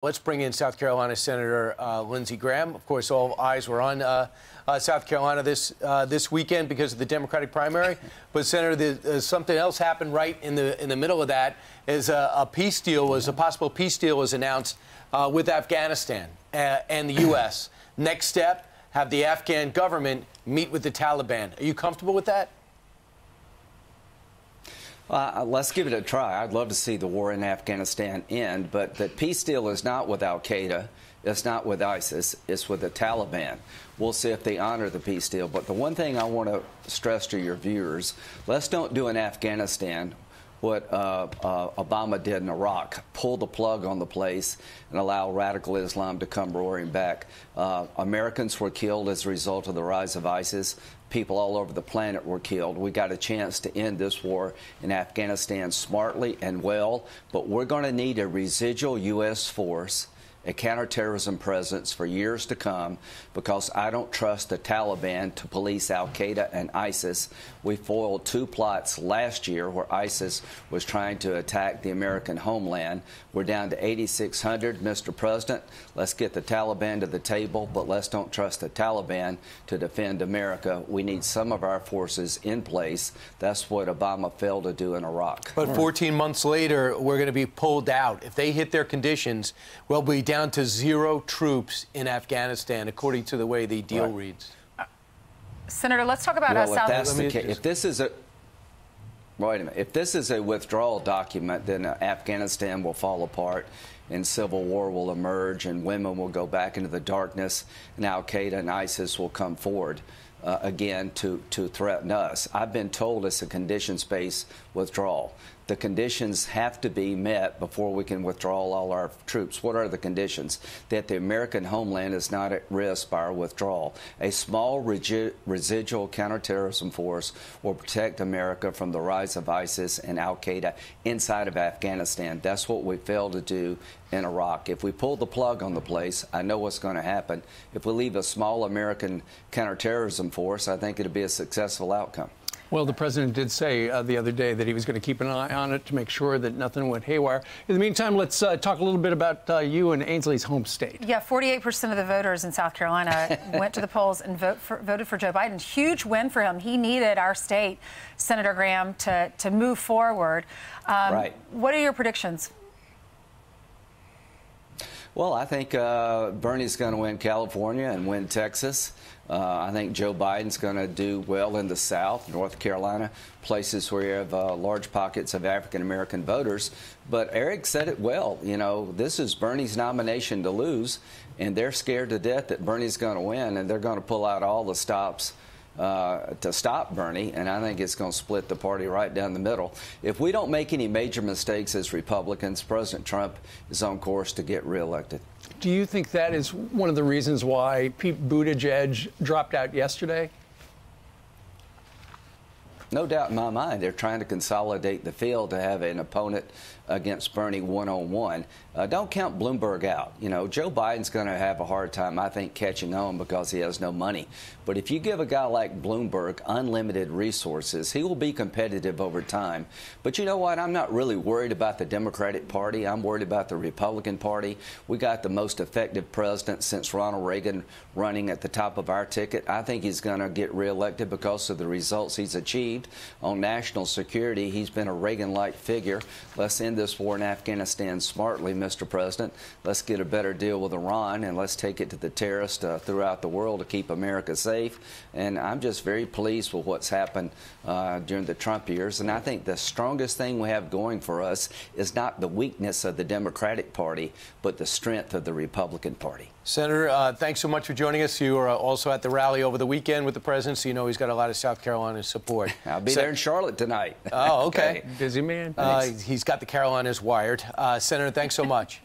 Let's bring in South Carolina Senator Lindsey Graham. Of course, all eyes were on South Carolina this weekend because of the Democratic primary. But Senator, something else happened right in the middle of that. Is a possible peace deal was announced with Afghanistan and the U.S. Next step: have the Afghan government meet with the Taliban. Are you comfortable with that? Let's give it a try. I'd love to see the war in Afghanistan end, but the peace deal is not with al-Qaeda. It's not with ISIS. It's with the Taliban. We'll see if they honor the peace deal. But the one thing I want to stress to your viewers, let's don't do in Afghanistan what Obama did in Iraq, pull the plug on the place and allow radical Islam to come roaring back. Americans were killed as a result of the rise of ISIS. People all over the planet were killed. We got a chance to end this war in Afghanistan smartly and well, but we're going to need a residual U.S. force, a counterterrorism presence for years to come, because I don't trust the Taliban to police al-Qaeda and ISIS. We foiled two plots last year where ISIS was trying to attack the American homeland. We're down to 8,600, Mr. President. Let's get the Taliban to the table, but let's don't trust the Taliban to defend America. We need some of our forces in place. That's what Obama failed to do in Iraq. But 14 months later, we're going to be pulled out. If they hit their conditions, we'll be down to 0 troops in Afghanistan, according to the way the deal reads. Senator, let's talk about if this is a wait a minute. If this is a withdrawal document, then Afghanistan will fall apart and civil war will emerge and women will go back into the darkness and al-Qaeda and ISIS will come forward again to threaten us. I've been told it's a conditions-based withdrawal. The conditions have to be met before we can withdraw all our troops. What are the conditions? That the American homeland is not at risk by our withdrawal. A small residual counterterrorism force will protect America from the rise of ISIS and al-Qaeda inside of Afghanistan. That's what we failed to do in Iraq. If we pull the plug on the place, I know what's going to happen. If we leave a small American counterterrorism force, I think it'll be a successful outcome. Well, the president did say the other day that he was going to keep an eye on it to make sure that nothing went haywire. In the meantime, let's talk a little bit about you and Ainsley's home state. Yeah, 48% of the voters in South Carolina went to the polls and voted for Joe Biden. Huge win for him. He needed our state, Senator Graham, to move forward. Right. What are your predictions? Well, I think Bernie's going to win California and win Texas. I think Joe Biden's going to do well in the South, North Carolina, places where you have large pockets of African-American voters. But Eric said it well. You know, this is Bernie's nomination to lose, and they're scared to death that Bernie's going to win, and they're going to pull out all the stops to stop Bernie, and I think it's going to split the party right down the middle. If we don't make any major mistakes as Republicans, President Trump is on course to get reelected. Do you think that is one of the reasons why Pete Buttigieg dropped out yesterday? No doubt in my mind, they're trying to consolidate the field to have an opponent against Bernie one-on-one. Don't count Bloomberg out. You know, Joe Biden's going to have a hard time, I think, catching on because he has no money. But if you give a guy like Bloomberg unlimited resources, he will be competitive over time. But you know what? I'm not really worried about the Democratic Party. I'm worried about the Republican Party. We got the most effective president since Ronald Reagan running at the top of our ticket. I think he's going to get reelected because of the results he's achieved on national security. He's been a Reagan-like figure. Let's end this war in Afghanistan smartly, Mr. President. Let's get a better deal with Iran, and let's take it to the terrorists throughout the world to keep America safe. And I'm just very pleased with what's happened during the Trump years. And I think the strongest thing we have going for us is not the weakness of the Democratic Party, but the strength of the Republican Party. Senator, thanks so much for joining us. You were also at the rally over the weekend with the president, so you know he's got a lot of South Carolina support. I'll be there in Charlotte tonight. Oh, okay. Busy man. He's got the Carolinas wired. Senator, thanks so much.